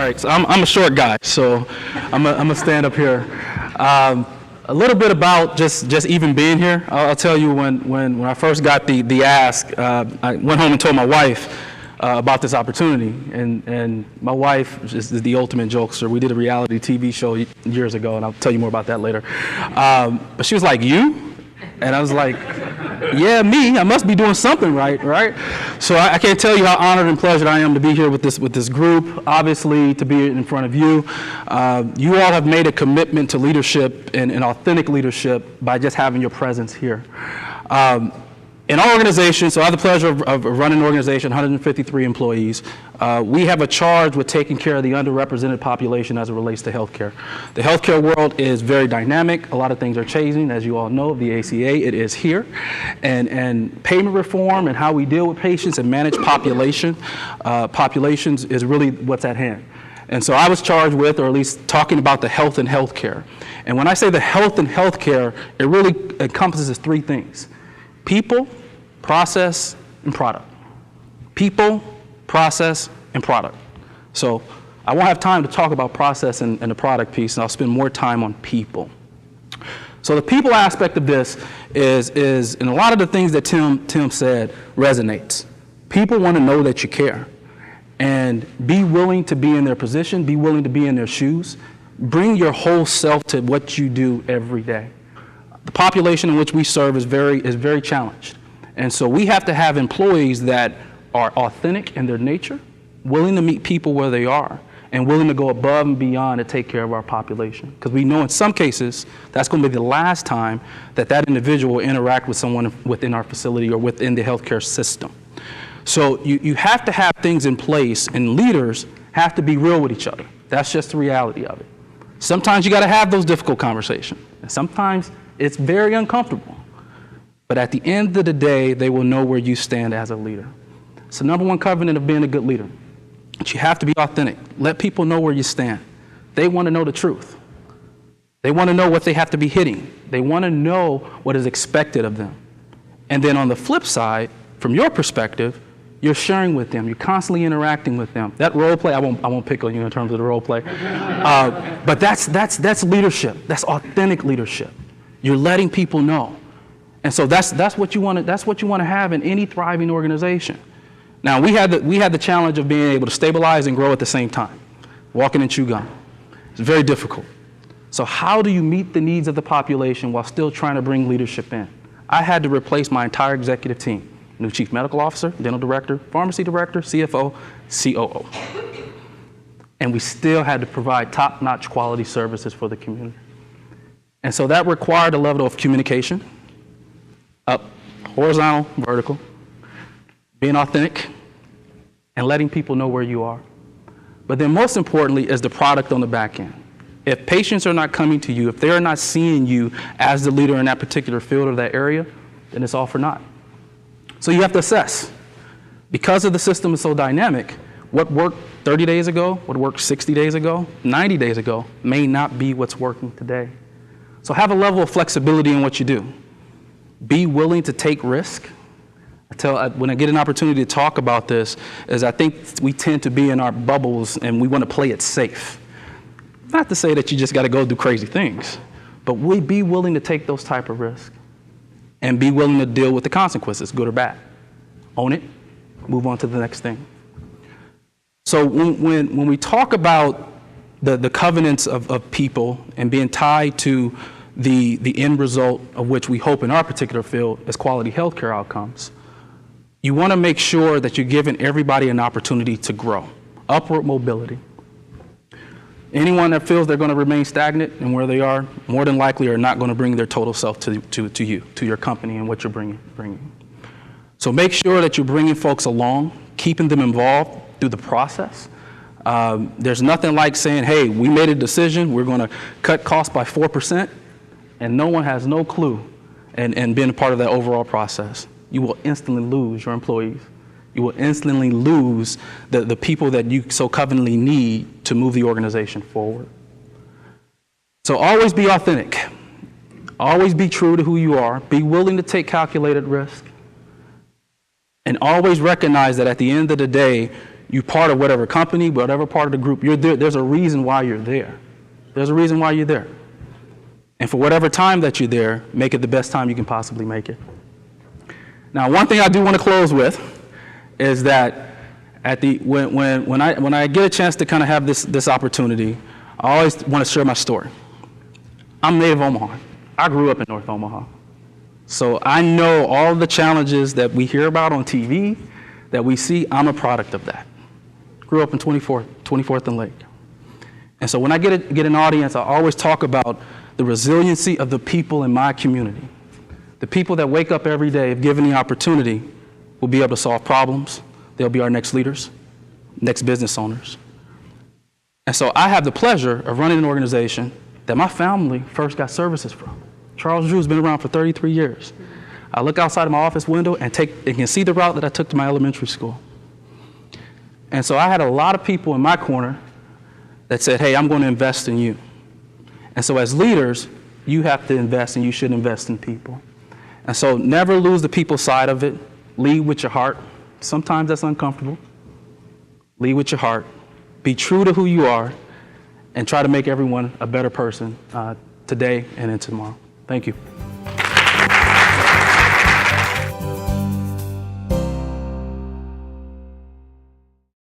right, so I'm a short guy, so I'm gonna stand up here. A little bit about just even being here. I'll tell you when I first got the ask, I went home and told my wife about this opportunity, and my wife is the ultimate jokester. We did a reality TV show years ago, and I'll tell you more about that later. But she was like, "You?" And I was like, "Yeah, me. I must be doing something right?" So I can't tell you how honored and pleasured I am to be here with this group. Obviously, to be in front of you. You all have made a commitment to leadership and authentic leadership by just having your presence here. In our organization, so I have the pleasure of running an organization, 153 employees. We have a charge with taking care of the underrepresented population as it relates to healthcare. The healthcare world is very dynamic. A lot of things are changing, as you all know, the ACA, it is here. And payment reform and how we deal with patients and manage populations is really what's at hand. And so I was charged with, or at least talking about the health and healthcare. And when I say the health and healthcare, it really encompasses three things: people, process, and product. People, process, and product. So I won't have time to talk about process and the product piece, and I'll spend more time on people. So the people aspect of this is and a lot of the things that Tim said resonates. People want to know that you care, and be willing to be in their position, be willing to be in their shoes, bring your whole self to what you do every day. The population in which we serve is very challenged. And so we have to have employees that are authentic in their nature, willing to meet people where they are, and willing to go above and beyond to take care of our population. Because we know in some cases, that's going to be the last time that individual will interact with someone within our facility or within the healthcare system. So you have to have things in place, and leaders have to be real with each other. That's just the reality of it. Sometimes you got to have those difficult conversations, and sometimes it's very uncomfortable. But at the end of the day, they will know where you stand as a leader. It's the number one covenant of being a good leader. But you have to be authentic. Let people know where you stand. They want to know the truth. They want to know what they have to be hitting. They want to know what is expected of them. And then on the flip side, from your perspective, you're sharing with them. You're constantly interacting with them. That role play, I won't pick on you in terms of the role play. But that's leadership. That's authentic leadership. You're letting people know. And so that's what you want to have in any thriving organization. Now we had the challenge of being able to stabilize and grow at the same time, walking and chew gum. It's very difficult. So how do you meet the needs of the population while still trying to bring leadership in? I had to replace my entire executive team: new chief medical officer, dental director, pharmacy director, CFO, COO. And we still had to provide top-notch quality services for the community. And so that required a level of communication, up, horizontal, vertical, being authentic, and letting people know where you are. But then most importantly is the product on the back end. If patients are not coming to you, if they are not seeing you as the leader in that particular field or that area, then it's all for naught. So you have to assess. Because of the system is so dynamic, what worked 30 days ago, what worked 60 days ago, 90 days ago, may not be what's working today. So have a level of flexibility in what you do. Be willing to take risk. When I get an opportunity to talk about this, is I think we tend to be in our bubbles and we want to play it safe. Not to say that you just got to go do crazy things, but we be willing to take those type of risks and be willing to deal with the consequences, good or bad. Own it, move on to the next thing. So when we talk about the covenants of people and being tied to the end result of which we hope in our particular field is quality healthcare outcomes, you want to make sure that you're giving everybody an opportunity to grow, upward mobility. Anyone that feels they're going to remain stagnant in where they are, more than likely are not going to bring their total self to you, to your company and what you're bringing. So make sure that you're bringing folks along, keeping them involved through the process. There's nothing like saying, hey, we made a decision, we're going to cut costs by 4%, and no one has no clue and being a part of that overall process. You will instantly lose your employees. You will instantly lose the people that you so covenantly need to move the organization forward. So always be authentic. Always be true to who you are. Be willing to take calculated risk. And always recognize that at the end of the day, you part of whatever company, whatever part of the group you're there, there's a reason why you're there. There's a reason why you're there. And for whatever time that you're there, make it the best time you can possibly make it. Now, one thing I do want to close with is that when I get a chance to kind of have this opportunity, I always want to share my story. I'm native Omaha. I grew up in North Omaha. So I know all the challenges that we hear about on TV, that we see. I'm a product of that. Grew up in 24th and Lake. And so when I get an audience, I always talk about the resiliency of the people in my community. The people that wake up every day, if given the opportunity, will be able to solve problems. They'll be our next leaders, next business owners. And so I have the pleasure of running an organization that my family first got services from. Charles Drew's been around for 33 years. I look outside of my office window and can see the route that I took to my elementary school. And so I had a lot of people in my corner that said, hey, I'm going to invest in you. And so as leaders, you have to invest, and you should invest in people. And so never lose the people side of it. Lead with your heart. Sometimes that's uncomfortable. Lead with your heart. Be true to who you are, and try to make everyone a better person today and in tomorrow. Thank you.